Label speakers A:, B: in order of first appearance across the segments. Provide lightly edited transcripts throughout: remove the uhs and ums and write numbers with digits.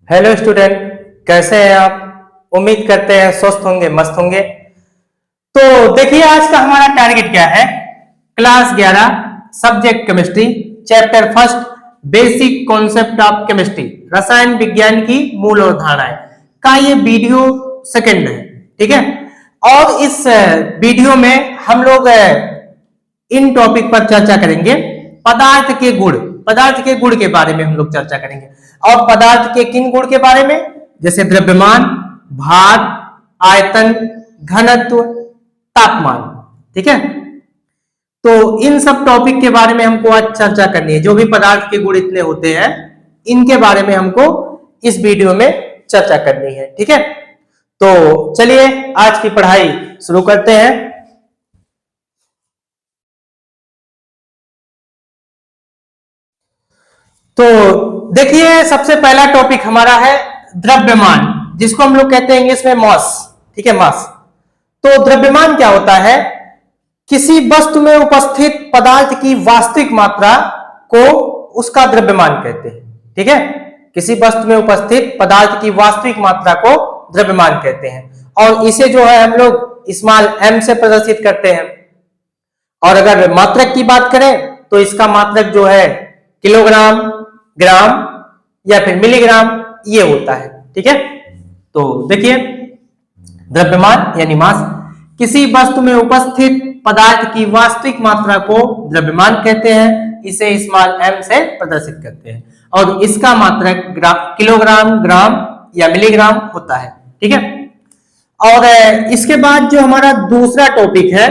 A: Hello student, कैसे हैं आप। उम्मीद करते हैं स्वस्थ होंगे, मस्त होंगे। तो देखिए आज का हमारा टारगेट क्या है। Class 11 subject chemistry, chapter first, basic concept of chemistry, रसायन विज्ञान की मूल अवधारणाएं का ये वीडियो सेकंड है। ठीक है। और इस वीडियो में हम लोग इन टॉपिक पर चर्चा करेंगे। पदार्थ के गुण, पदार्थ के गुण के बारे में हम लोग चर्चा करेंगे। और पदार्थ के किन गुण के बारे में, जैसे द्रव्यमान, भार, आयतन, घनत्व, तापमान। ठीक है। तो इन सब टॉपिक के बारे में हमको आज चर्चा करनी है। जो भी पदार्थ के गुण इतने होते हैं, इनके बारे में हमको इस वीडियो में चर्चा करनी है। ठीक है। तो चलिए आज की पढ़ाई शुरू करते हैं। तो देखिए सबसे पहला टॉपिक हमारा है द्रव्यमान, जिसको हम लोग कहते हैं इंग्लिश में मॉस। ठीक है, मास। तो द्रव्यमान क्या होता है? किसी वस्तु में उपस्थित पदार्थ की वास्तविक मात्रा को उसका द्रव्यमान कहते हैं। ठीक है। किसी वस्तु में उपस्थित पदार्थ की वास्तविक मात्रा को द्रव्यमान कहते हैं। और इसे जो है हम लोग स्मॉल m से प्रदर्शित करते हैं। और अगर मात्रक की बात करें तो इसका मात्रक जो है किलोग्राम, ग्राम या फिर मिलीग्राम ये होता है। ठीक है। तो देखिए द्रव्यमान यानी मास, किसी वस्तु में उपस्थित पदार्थ की वास्तविक मात्रा को द्रव्यमान कहते हैं। इसे स्मॉल m से प्रदर्शित करते हैं और इसका मात्रक किलोग्राम, ग्राम या मिलीग्राम होता है। ठीक है। और इसके बाद जो हमारा दूसरा टॉपिक है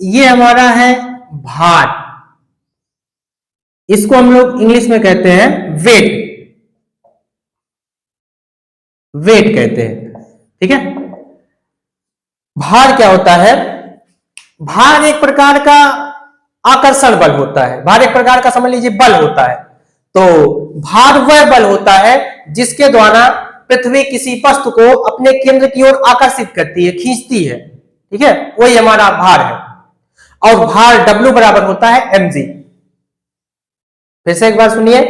A: ये हमारा है भार। इसको हम लोग इंग्लिश में कहते हैं वेट, वेट कहते हैं। ठीक है। भार क्या होता है? भार एक प्रकार का आकर्षण बल होता है। भार एक प्रकार का समझ लीजिए बल होता है। तो भार वह बल होता है जिसके द्वारा पृथ्वी किसी वस्तु को अपने केंद्र की ओर आकर्षित करती है, खींचती है। ठीक है, वही हमारा भार है। और भार W बराबर होता है mg। फिर से एक बार सुनिए,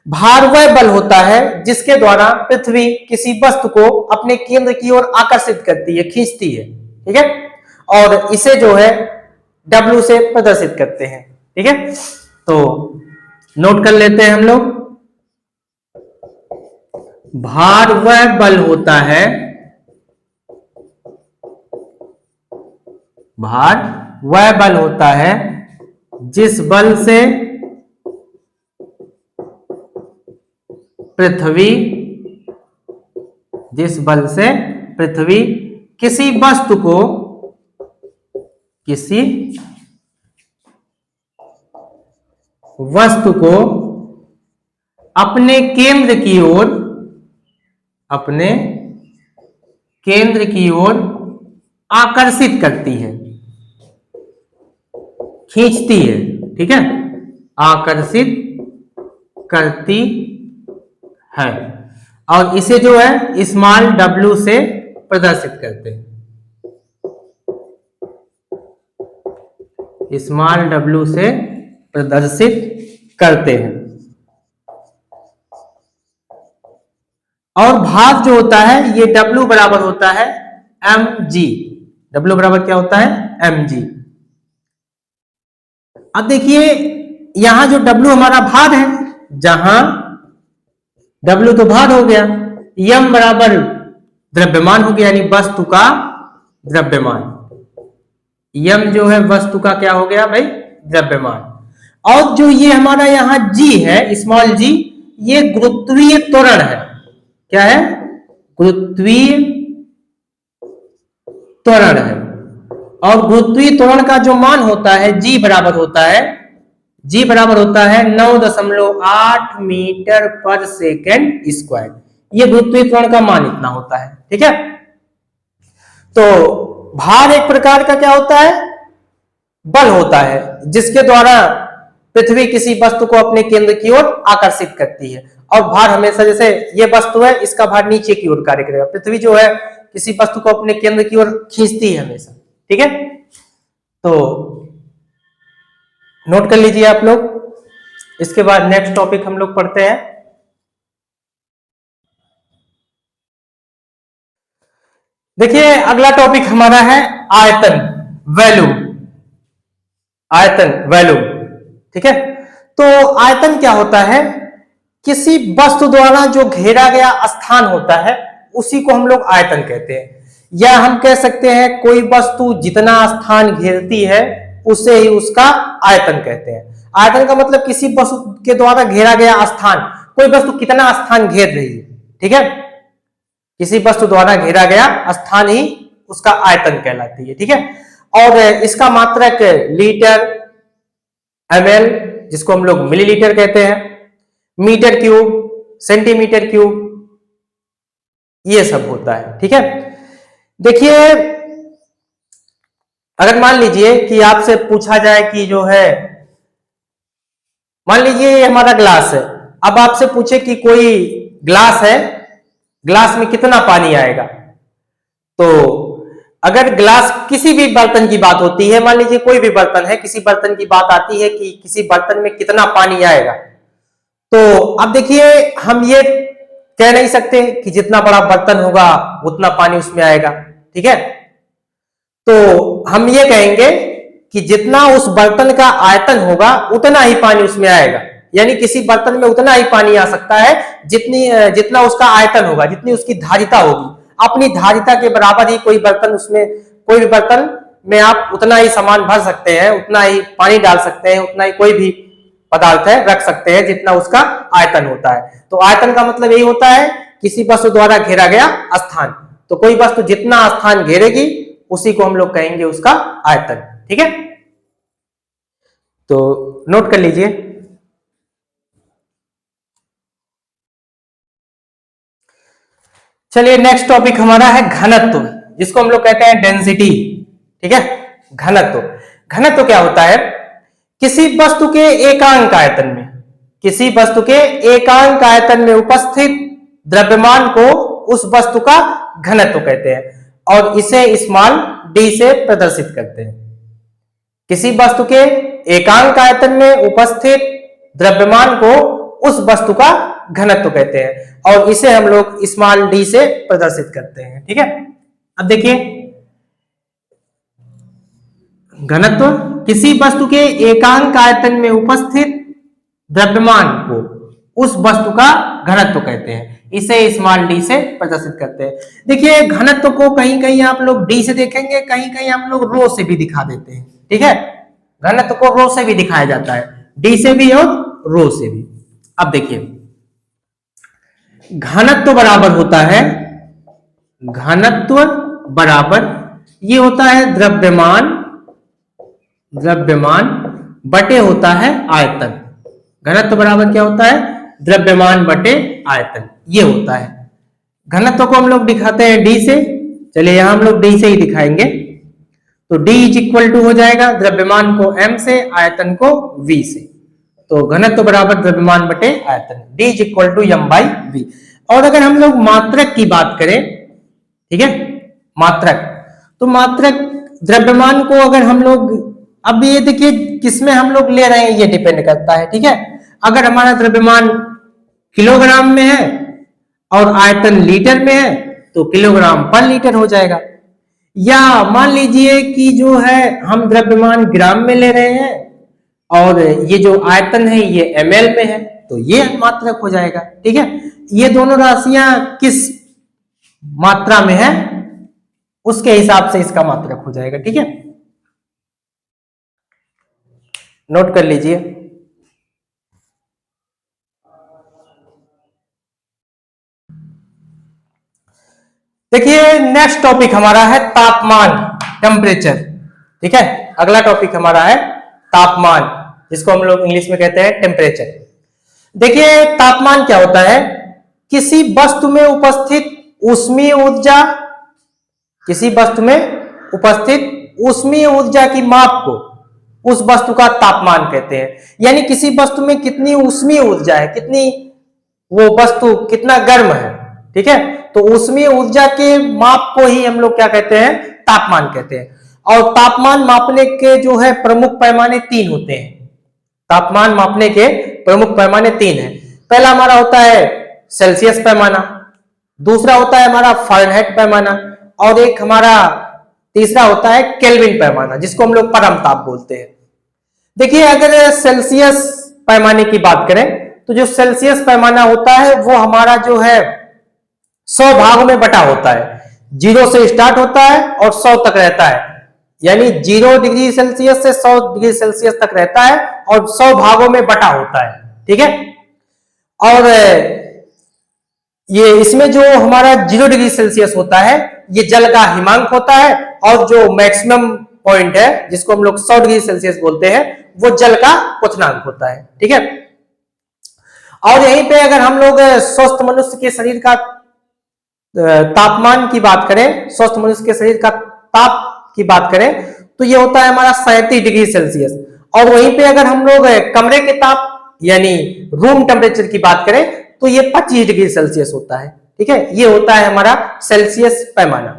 A: भार वह बल होता है जिसके द्वारा पृथ्वी किसी वस्तु को अपने केंद्र की ओर आकर्षित करती है, खींचती है। ठीक है। और इसे जो है W से प्रदर्शित करते हैं। ठीक है। तो नोट कर लेते हैं हम लोग। भार वह बल होता है, भार वह बल होता है जिस बल से पृथ्वी, जिस बल से पृथ्वी किसी वस्तु को, किसी वस्तु को अपने केंद्र की ओर, अपने केंद्र की ओर आकर्षित करती है, खींचती है। ठीक है, आकर्षित करती है। और इसे जो है स्मॉल w से प्रदर्शित करते हैं, स्मॉल w से प्रदर्शित करते हैं। और भार जो होता है ये W बराबर होता है mg। W बराबर क्या होता है? mg। अब देखिए यहां जो W हमारा भार है, जहां W तो भार हो गया, m बराबर द्रव्यमान हो गया, यानी वस्तु का द्रव्यमान। m जो है वस्तु का क्या हो गया भाई? द्रव्यमान। और जो ये हमारा यहाँ g है, स्मॉल g, ये गुरुत्वीय त्वरण है। क्या है? गुरुत्वीय त्वरण है। और गुरुत्वीय त्वरण का जो मान होता है g बराबर होता है, g बराबर होता है 9.8 मीटर पर सेकेंड स्क्वायर। ये गुरुत्वीय त्वरण का मान इतना होता है। ठीक है। तो भार एक प्रकार का क्या होता है? बल होता है जिसके द्वारा पृथ्वी किसी वस्तु को अपने केंद्र की ओर आकर्षित करती है। और भार हमेशा, जैसे ये वस्तु है, इसका भार नीचे की ओर कार्य करेगा। पृथ्वी जो है किसी वस्तु को अपने केंद्र की ओर खींचती है हमेशा। ठीक है। तो नोट कर लीजिए आप लोग। इसके बाद नेक्स्ट टॉपिक हम लोग पढ़ते हैं। देखिए अगला टॉपिक हमारा है आयतन, वैल्यू, आयतन वैल्यू। ठीक है, तो आयतन क्या होता है? किसी वस्तु द्वारा जो घेरा गया स्थान होता है उसी को हम लोग आयतन कहते हैं। या हम कह सकते हैं कोई वस्तु जितना स्थान घेरती है उसे ही उसका आयतन कहते हैं। आयतन का मतलब किसी वस्तु के द्वारा घेरा गया स्थान, कोई वस्तु कितना स्थान घेर रही है। ठीक है, किसी वस्तु द्वारा घेरा गया स्थान ही उसका आयतन कहलाती है। ठीक है, और इसका मात्रक लीटर, ml जिसको हम लोग मिलीलीटर कहते हैं, मीटर क्यूब, सेंटीमीटर क्यूब, ये सब होता है। ठीक है, देखिए अगर मान लीजिए कि आपसे पूछा जाए कि जो है, मान लीजिए ये हमारा ग्लास है, अब आपसे पूछे कि कोई ग्लास है, ग्लास में कितना पानी आएगा, तो अगर ग्लास किसी भी बर्तन की बात होती है, मान लीजिए कोई भी बर्तन है, किसी बर्तन की बात आती है कि किसी बर्तन में कितना पानी आएगा, तो अब देखिए हम ये कह नहीं सकते कि जितना बड़ा बर्तन होगा उतना पानी उसमें आएगा। ठीक है, तो हम ये कहेंगे कि जितना उस बर्तन का आयतन होगा उतना ही पानी उसमें आएगा। यानी किसी बर्तन में उतना ही पानी आ सकता है जितना उसका आयतन होगा, जितनी उसकी धारिता होगी। अपनी धारिता के बराबर ही कोई बर्तन, उसमें कोई भी बर्तन में आप उतना ही सामान भर सकते हैं, उतना ही पानी डाल सकते हैं, उतना ही कोई भी पदार्थ है रख सकते हैं जितना उसका आयतन होता है। तो आयतन का मतलब यही होता है किसी वस्तु द्वारा घेरा गया स्थान। तो कोई वस्तु जितना स्थान घेरेगी उसी को हम लोग कहेंगे उसका आयतन। ठीक है, तो नोट कर लीजिए। चलिए नेक्स्ट टॉपिक हमारा है घनत्व, जिसको हम लोग कहते हैं डेंसिटी। ठीक है, घनत्व, घनत्व क्या होता है? किसी वस्तु के एकांक आयतन में, किसी वस्तु के एकांक आयतन में उपस्थित द्रव्यमान को उस वस्तु का घनत्व कहते हैं और इसे स्मॉल d से प्रदर्शित करते हैं। किसी वस्तु के एकांक आयतन में उपस्थित द्रव्यमान को उस वस्तु का घनत्व कहते हैं और इसे हम लोग स्मॉल d से प्रदर्शित करते हैं। ठीक है, अब देखिए घनत्व किसी वस्तु के एकांक आयतन में उपस्थित द्रव्यमान को उस वस्तु का घनत्व कहते हैं, इसे स्मॉल d से प्रदर्शित करते हैं। देखिए घनत्व को कहीं कहीं आप लोग d से देखेंगे, कहीं कहीं हम लोग रो से भी दिखा देते हैं। ठीक है, घनत्व को रो से भी दिखाया जाता है, d से भी और रो से भी। अब देखिए घनत्व बराबर होता है, घनत्व बराबर ये होता है द्रव्यमान, द्रव्यमान बटे होता है आयतन। घनत्व बराबर क्या होता है? द्रव्यमान बटे आयतन, ये होता है। घनत्व को हम लोग दिखाते हैं d से, चलिए यहां हम लोग d से ही दिखाएंगे। तो d इज इक्वल टू हो जाएगा द्रव्यमान को m से, आयतन को v से। तो घनत्व बराबर द्रव्यमान बटे आयतन, d is equal to m by v। और अगर हम लोग मात्रक की बात करें, ठीक है, मात्रक, तो मात्रक द्रव्यमान को अगर हम लोग, अब ये देखिए किसमें हम लोग ले रहे हैं ये डिपेंड करता है। ठीक है, अगर हमारा द्रव्यमान किलोग्राम में है और आयतन लीटर में है तो किलोग्राम पर लीटर हो जाएगा। या मान लीजिए कि जो है हम द्रव्यमान ग्राम में ले रहे हैं और ये जो आयतन है ये ml में है तो ये मात्रक हो जाएगा। ठीक है, ये दोनों राशियां किस मात्रा में है उसके हिसाब से इसका मात्रक हो जाएगा। ठीक है, नोट कर लीजिए। देखिए नेक्स्ट टॉपिक हमारा है तापमान, टेम्परेचर। ठीक है, अगला टॉपिक हमारा है तापमान, जिसको हम लोग इंग्लिश में कहते हैं टेम्परेचर। देखिए तापमान क्या होता है? किसी वस्तु में उपस्थित ऊष्मीय ऊर्जा, किसी वस्तु में उपस्थित ऊष्मीय ऊर्जा की माप को उस वस्तु का तापमान कहते हैं। यानी किसी वस्तु में कितनी ऊष्मीय ऊर्जा है, कितनी वो वस्तु कितना गर्म है। ठीक है, तो ऊष्मीय ऊर्जा के माप को ही हम लोग क्या कहते हैं? तापमान कहते हैं। और तापमान मापने के जो है प्रमुख पैमाने 3 होते हैं। तापमान मापने के प्रमुख पैमाने 3 है। पहला हमारा होता है सेल्सियस पैमाना, दूसरा होता है हमारा फ़ारेनहाइट पैमाना और एक हमारा तीसरा होता है केल्विन पैमाना, जिसको हम लोग परम ताप बोलते हैं। देखिए अगर सेल्सियस पैमाने की बात करें तो जो सेल्सियस पैमाना होता है वो हमारा जो है 100 भागों में बटा होता है। 0 से स्टार्ट होता है और 100 तक रहता है, यानी 0 डिग्री सेल्सियस से 100 डिग्री सेल्सियस तक रहता है और 100 भागों में बटा होता है, ठीक है। और ये इसमें जो हमारा 0 डिग्री सेल्सियस होता है ये जल का हिमांक होता है, और जो मैक्सिमम पॉइंट है जिसको हम लोग 100 डिग्री सेल्सियस बोलते हैं वो जल का क्वथनांक होता है, ठीक है। और यहीं पे अगर हम लोग स्वस्थ मनुष्य के शरीर का तापमान की बात करें, स्वस्थ मनुष्य के शरीर का ताप की बात करें तो ये होता है हमारा 37 डिग्री सेल्सियस। और वहीं पे अगर हम लोग कमरे के ताप यानी रूम टेम्परेचर की बात करें तो ये 25 डिग्री सेल्सियस होता है, ठीक है। ये होता है हमारा सेल्सियस पैमाना,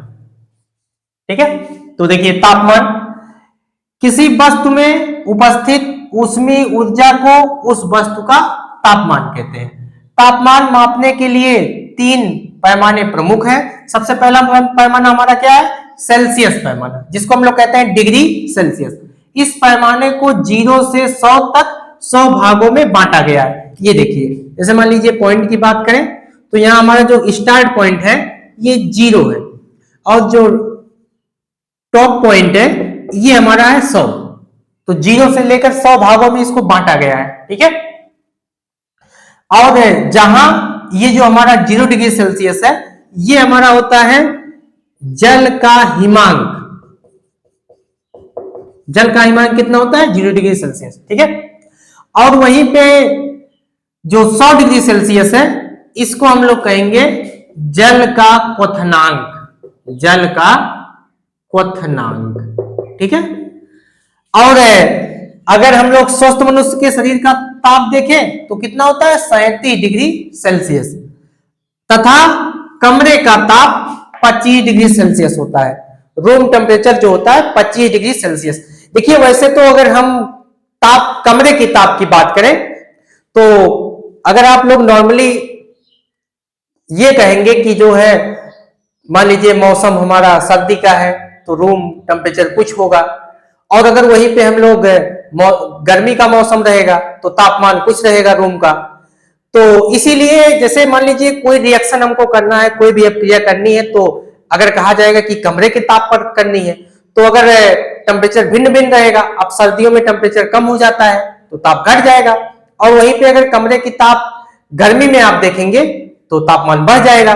A: ठीक है। तो देखिए तापमान, किसी वस्तु में उपस्थित ऊष्मीय ऊर्जा को उस वस्तु का तापमान कहते हैं। तापमान मापने के लिए 3 पैमाने प्रमुख हैं। सबसे पहला पैमाना हमारा क्या है? सेल्सियस पैमाना, जिसको हम लोग कहते हैं डिग्री सेल्सियस। इस पैमाने को 0 से 100 तक 100 भागों में बांटा गया है। ये देखिए, जैसे मान लीजिए पॉइंट की बात करें तो यहाँ हमारा जो स्टार्ट पॉइंट है ये 0 है, और जो टॉप पॉइंट है ये हमारा है 100। तो 0 से लेकर 100 भागों में इसको बांटा गया है, ठीक है। और जहां ये जो हमारा 0 डिग्री सेल्सियस है ये हमारा होता है जल का हिमांक। जल का हिमांक कितना होता है? 0 डिग्री सेल्सियस, ठीक है। और वहीं पे जो 100 डिग्री सेल्सियस है इसको हम लोग कहेंगे जल का क्वथनांक। जल का क्वथनांक, ठीक है। और अगर हम लोग स्वस्थ मनुष्य के शरीर का ताप देखें तो कितना होता है? 37 डिग्री सेल्सियस, तथा कमरे का ताप 25 डिग्री सेल्सियस होता है। रूम टेम्परेचर जो होता है 25 डिग्री सेल्सियस। देखिए वैसे तो अगर हम ताप, कमरे की ताप की बात करें तो अगर आप लोग नॉर्मली ये कहेंगे कि जो है, मान लीजिए मौसम हमारा सर्दी का है तो रूम टेम्परेचर कुछ होगा, और अगर वहीं पे हम लोग गर्मी का मौसम रहेगा तो तापमान कुछ रहेगा रूम का। तो इसीलिए जैसे मान लीजिए कोई रिएक्शन हमको करना है, कोई भी अभिक्रिया करनी है, तो अगर कहा जाएगा कि कमरे के ताप पर करनी है तो अगर टेम्परेचर भिन्न भिन्न रहेगा, अब सर्दियों में टेम्परेचर कम हो जाता है तो ताप घट जाएगा, और वहीं पे अगर कमरे की ताप गर्मी में आप देखेंगे तो तापमान बढ़ जाएगा।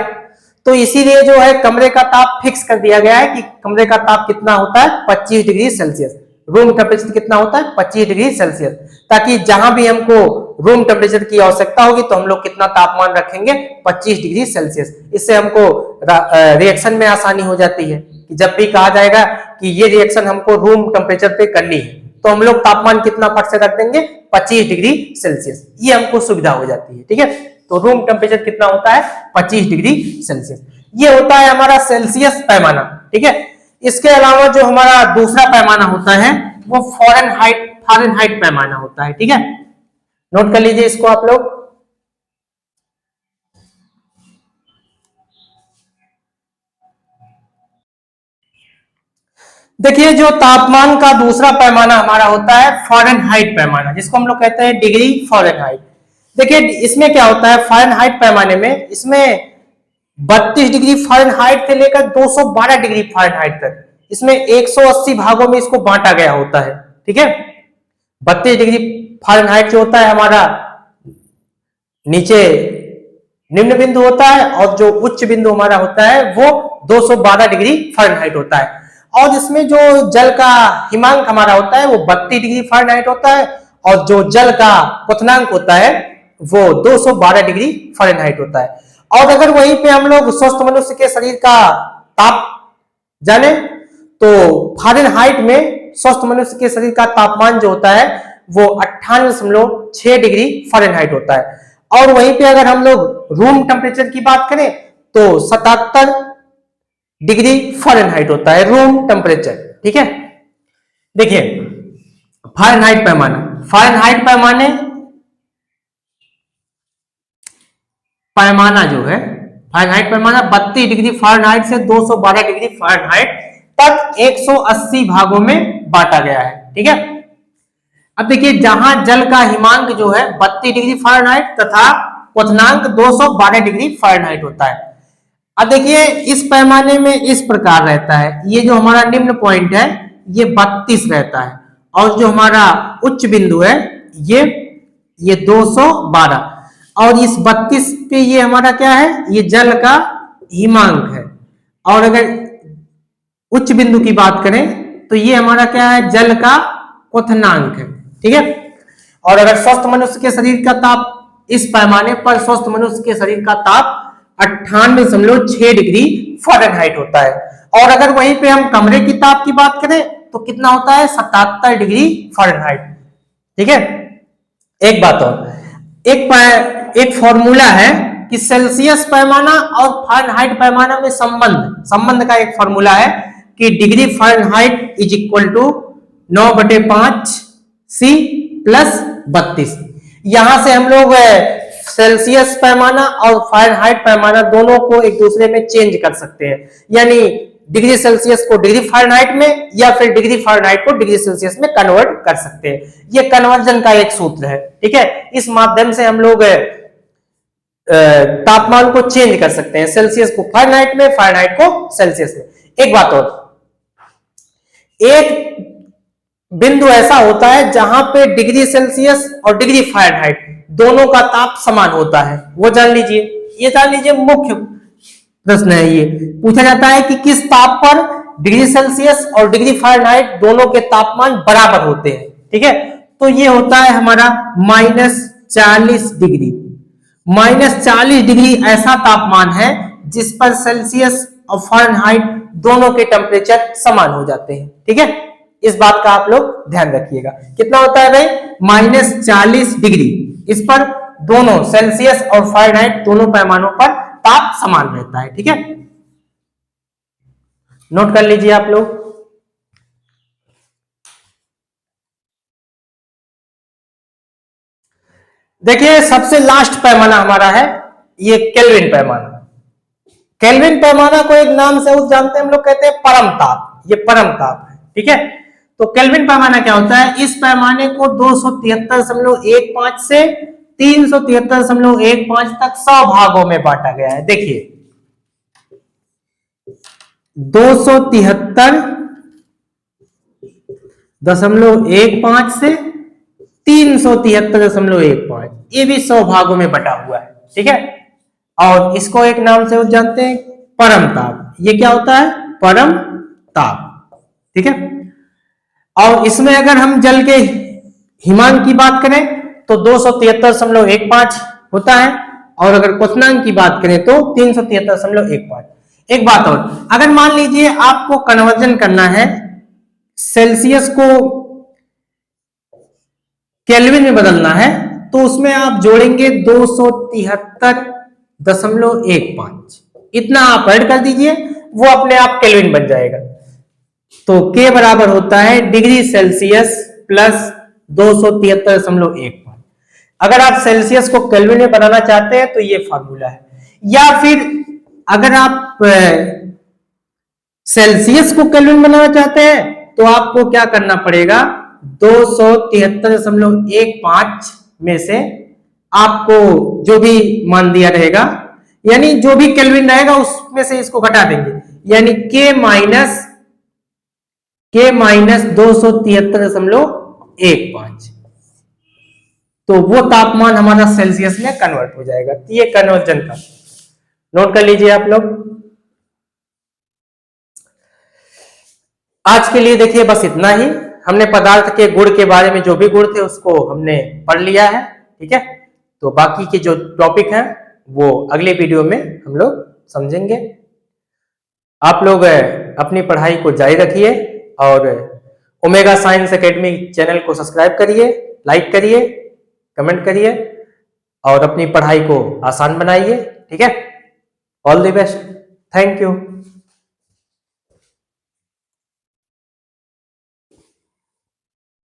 A: तो इसीलिए जो है कमरे का ताप फिक्स कर दिया गया है कि कमरे का ताप कितना होता है? 25 डिग्री सेल्सियस। रूम टेम्परेचर कितना होता है? 25 डिग्री सेल्सियस, ताकि जहां भी हमको रूम टेम्परेचर की आवश्यकता होगी तो हम लोग कितना तापमान रखेंगे? 25 डिग्री सेल्सियस। इससे हमको रिएक्शन में आसानी हो जाती है कि जब भी कहा जाएगा कि ये रिएक्शन हमको रूम टेम्परेचर पे करनी है तो हम लोग तापमान कितना फट से रख देंगे? 25 डिग्री सेल्सियस। ये हमको सुविधा हो जाती है, ठीक है। तो रूम टेम्परेचर कितना होता है? 25 डिग्री सेल्सियस। ये होता है हमारा सेल्सियस पैमाना, ठीक है। इसके अलावा जो हमारा दूसरा पैमाना होता है वो फारेनहाइट पैमाना होता है, ठीक है। नोट कर लीजिए इसको आप लोग। देखिए जो तापमान का दूसरा पैमाना हमारा होता है फारेनहाइट पैमाना, जिसको हम लोग कहते हैं डिग्री फारेनहाइट। देखिए इसमें क्या होता है फारेनहाइट पैमाने में, इसमें 32 डिग्री फारेनहाइट से लेकर 212 डिग्री फारेनहाइट तक इसमें 180 भागों में इसको बांटा गया होता है, ठीक है। 32 डिग्री फारेनहाइट जो होता है हमारा नीचे निम्न बिंदु होता है, और जो उच्च बिंदु हमारा होता है वो 212 डिग्री फारेनहाइट होता है। और इसमें जो जल का हिमांक हमारा होता है वो 32 डिग्री फारेनहाइट होता है, और जो जल का क्वथनांक होता है वो 212 डिग्री फारेनहाइट होता है। और अगर वहीं पे हम लोग स्वस्थ मनुष्य के शरीर का ताप जाने तो फारेनहाइट में स्वस्थ मनुष्य के शरीर का तापमान जो होता है वो 98.6 डिग्री फारेनहाइट होता है। और वहीं पे अगर हम लोग रूम टेम्परेचर की बात करें तो 77 डिग्री फारेनहाइट होता है रूम टेम्परेचर, ठीक है। देखिए फारेनहाइट पैमाना, फारेनहाइट पैमाना जो है फ़ारेनहाइट पैमाना 32 डिग्री फ़ारेनहाइट से 212 डिग्री फ़ारेनहाइट तक 180 भागों में बांटा गया है। ठीक है, अब देखिए जहां जल का हिमांक जो है 32 डिग्री फ़ारेनहाइट तथा क्वथनांक 212 डिग्री फ़ारेनहाइट होता है। अब देखिए इस पैमाने में इस प्रकार रहता है, ये जो हमारा निम्न पॉइंट है ये 32 रहता है और जो हमारा उच्च बिंदु है ये 212 और इस 32 पे ये हमारा क्या है, ये जल का हिमांक है। और अगर उच्च बिंदु की बात करें तो ये हमारा क्या है, जल का क्वथनांक है। ठीक है, और अगर स्वस्थ मनुष्य के शरीर का ताप, इस पैमाने पर स्वस्थ मनुष्य के शरीर का ताप 98.6 डिग्री फ़ारेनहाइट होता है। और अगर वहीं पे हम कमरे की ताप की बात करें तो कितना होता है, 77 डिग्री फ़ारेनहाइट। ठीक है, एक बात और, एक फॉर्मूला है कि सेल्सियस पैमाना और फ़ारेनहाइट पैमाना में संबंध का एक फॉर्मूला है कि degree Fahrenheit is equal to 9/5 C plus 32। यहां से हम लोग सेल्सियस पैमाना और फ़ारेनहाइट पैमाना दोनों को एक दूसरे में चेंज कर सकते हैं, यानी डिग्री सेल्सियस को डिग्री फ़ारेनहाइट में या फिर डिग्री फ़ारेनहाइट को डिग्री सेल्सियस में कन्वर्ट कर सकते हैं। ये कन्वर्जन का एक सूत्र है। ठीक है, इस माध्यम से हम लोग तापमान को चेंज कर सकते हैं, सेल्सियस को फ़ारेनहाइट में, फ़ारेनहाइट को सेल्सियस में। एक बात और, एक बिंदु ऐसा होता है जहां पे डिग्री सेल्सियस और डिग्री फ़ारेनहाइट दोनों का ताप समान होता है, वो जान लीजिए। ये जान लीजिए, मुख्य प्रश्न है ये, पूछा जाता है कि किस ताप पर डिग्री सेल्सियस और डिग्री फ़ारेनहाइट दोनों के तापमान बराबर होते हैं। ठीक है, तो ये होता है हमारा -40 डिग्री। -40 डिग्री ऐसा तापमान है जिस पर सेल्सियस और फ़ारेनहाइट दोनों के टेम्परेचर समान हो जाते हैं। ठीक है, इस बात का आप लोग ध्यान रखिएगा। कितना होता है भाई, -40 डिग्री। इस पर दोनों सेल्सियस और फ़ारेनहाइट दोनों पैमानों पर ताप समान रहता है। ठीक है, नोट कर लीजिए आप लोग। देखिए सबसे लास्ट पैमाना हमारा है ये केल्विन पैमाना। केल्विन पैमाना को एक नाम से जानते हैं हम लोग, कहते हैं परम ताप। ये परम ताप है। ठीक है, तो केल्विन पैमाना क्या होता है, इस पैमाने को 273.15 से 373.15 तक 100 भागों में बांटा गया है। देखिए 273.15 से 373.15, ये भी 100 भागों में बटा हुआ है। ठीक है, और इसको एक नाम से जानते हैं परम ताप। ये क्या होता है, परम ताप। ठीक है, और इसमें अगर हम जल के हिमांक की बात करें तो 273.15 होता है, और अगर क्वथनांक की बात करें तो 373.15। एक बात और, अगर मान लीजिए आपको कन्वर्जन करना है सेल्सियस को केल्विन में बदलना है, तो उसमें आप जोड़ेंगे 273.15, इतना आप ऐड कर दीजिए, वो अपने आप केल्विन बन जाएगा। तो K बराबर होता है डिग्री सेल्सियस प्लस 273.15। अगर आप सेल्सियस को केल्विन में बनाना चाहते हैं तो ये फार्मूला है, या फिर अगर आप सेल्सियस को केल्विन बनाना चाहते हैं तो आपको क्या करना पड़ेगा, 273.15 में से आपको जो भी मान दिया रहेगा, यानी जो भी केल्विन रहेगा उसमें से इसको घटा देंगे, यानी K माइनस 273.15, तो वो तापमान हमारा सेल्सियस में कन्वर्ट हो जाएगा। ये कन्वर्जन का नोट कर लीजिए आप लोग। आज के लिए देखिए बस इतना ही। हमने पदार्थ के गुण के बारे में जो भी गुण थे उसको हमने पढ़ लिया है। ठीक है, तो बाकी के जो टॉपिक हैं वो अगले वीडियो में हम लोग समझेंगे। आप लोग अपनी पढ़ाई को जारी रखिए और ओमेगा साइंस एकेडमी चैनल को सब्सक्राइब करिए, लाइक करिए, कमेंट करिए और अपनी पढ़ाई को आसान बनाइए। ठीक है, all the best, thank you.